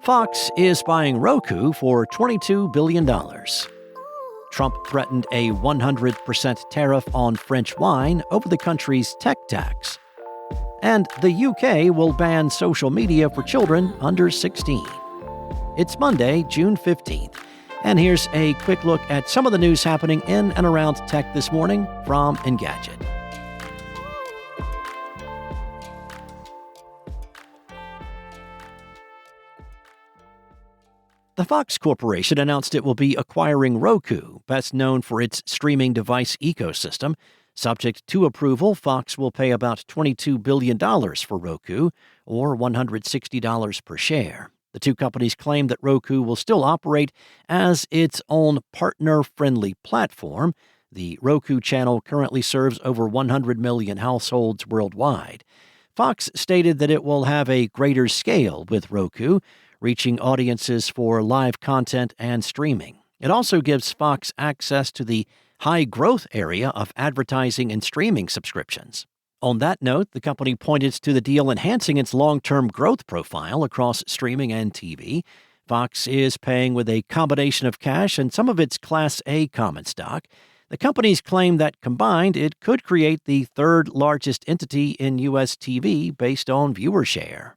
Fox is buying Roku for $22 billion. Trump threatened a 100% tariff on French wine over the country's tech tax. And the UK will ban social media for children under 16. It's Monday, June 15th, and here's a quick look at some of the news happening in and around tech this morning from Engadget. The Fox Corporation announced it will be acquiring Roku, best known for its streaming device ecosystem. Subject to approval, Fox will pay about $22 billion for Roku, or $160 per share. The two companies claim that Roku will still operate as its own partner-friendly platform. The Roku channel currently serves over 100 million households worldwide. Fox stated that it will have a greater scale with Roku, reaching audiences for live content and streaming. It also gives Fox access to the high-growth area of advertising and streaming subscriptions. On that note, the company pointed to the deal enhancing its long-term growth profile across streaming and TV. Fox is paying with a combination of cash and some of its Class A common stock. The companies claim that combined, it could create the third-largest entity in U.S. TV based on viewer share.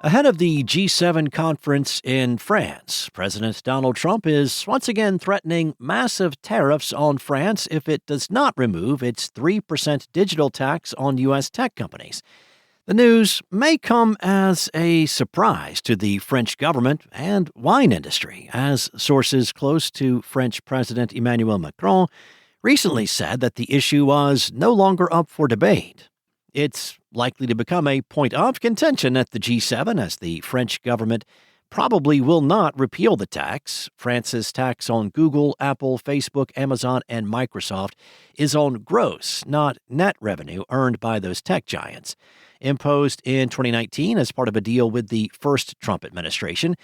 Ahead of the G7 conference in France, President Donald Trump is once again threatening massive tariffs on France if it does not remove its 3% digital tax on U.S. tech companies. The news may come as a surprise to the French government and wine industry, as sources close to French President Emmanuel Macron recently said that the issue was no longer up for debate. It's likely to become a point of contention at the G7 as the French government probably will not repeal the tax. France's tax on Google, Apple, Facebook, Amazon, and Microsoft is on gross, not net revenue earned by those tech giants. Imposed in 2019 as part of a deal with the first Trump administration,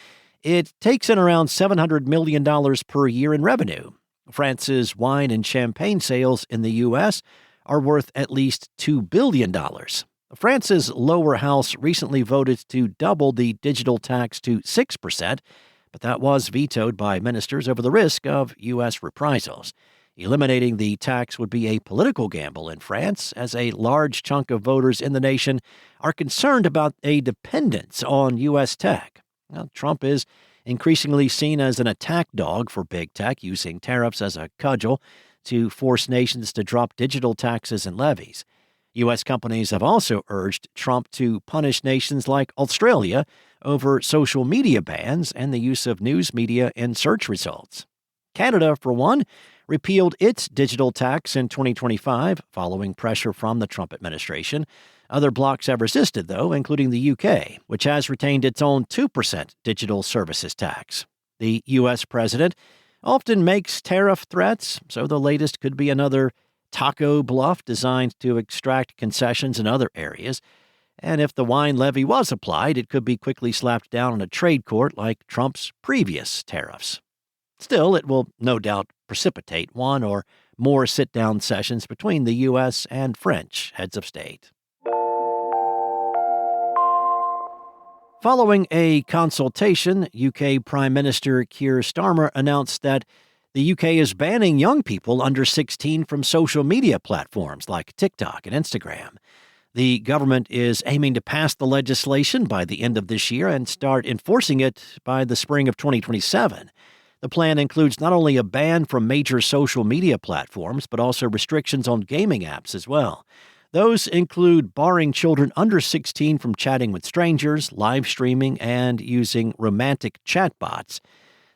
it takes in around $700 million per year in revenue. France's wine and champagne sales in the U.S. are worth at least $2 billion. France's lower house recently voted to double the digital tax to 6%, but that was vetoed by ministers over the risk of U.S. reprisals. Eliminating the tax would be a political gamble in France, as a large chunk of voters in the nation are concerned about a dependence on U.S. tech. Now, Trump is increasingly seen as an attack dog for big tech, using tariffs as a cudgel to force nations to drop digital taxes and levies. U.S. companies have also urged Trump to punish nations like Australia over social media bans and the use of news media in search results. Canada, for one, repealed its digital tax in 2025 following pressure from the Trump administration. Other blocs have resisted, though, including the UK, which has retained its own 2% digital services tax. The U.S. president often makes tariff threats, so the latest could be another taco bluff designed to extract concessions in other areas. And if the wine levy was applied, it could be quickly slapped down in a trade court like Trump's previous tariffs. Still, it will no doubt precipitate one or more sit-down sessions between the U.S. and French heads of state. Following a consultation, UK Prime Minister Keir Starmer announced that the UK is banning young people under 16 from social media platforms like TikTok and Instagram. The government is aiming to pass the legislation by the end of this year and start enforcing it by the spring of 2027. The plan includes not only a ban from major social media platforms, but also restrictions on gaming apps as well. Those include barring children under 16 from chatting with strangers, live streaming, and using romantic chatbots.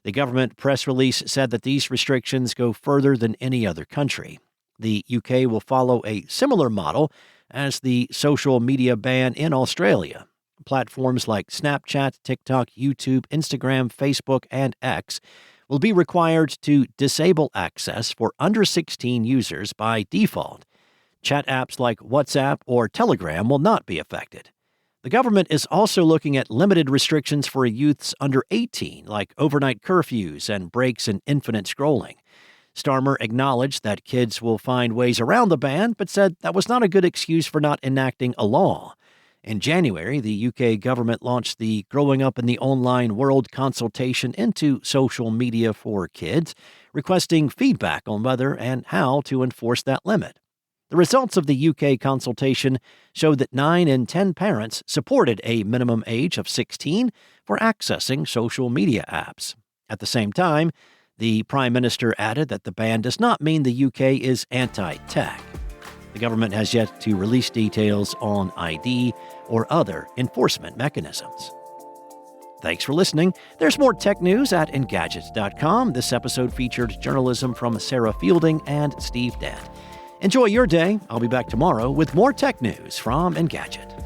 The government press release said that these restrictions go further than any other country. The UK will follow a similar model as the social media ban in Australia. Platforms like Snapchat, TikTok, YouTube, Instagram, Facebook, and X will be required to disable access for under 16 users by default. Chat apps like WhatsApp or Telegram will not be affected. The government is also looking at limited restrictions for youths under 18, like overnight curfews and breaks in infinite scrolling. Starmer acknowledged that kids will find ways around the ban, but said that was not a good excuse for not enacting a law. In January, the UK government launched the Growing Up in the Online World consultation into social media for kids, requesting feedback on whether and how to enforce that limit. The results of the UK consultation showed that 9 in 10 parents supported a minimum age of 16 for accessing social media apps. At the same time, the Prime Minister added that the ban does not mean the UK is anti-tech. The government has yet to release details on ID or other enforcement mechanisms. Thanks for listening. There's more tech news at Engadget.com. This episode featured journalism from Sarah Fielding and Steve Dent. Enjoy your day. I'll be back tomorrow with more tech news from Engadget.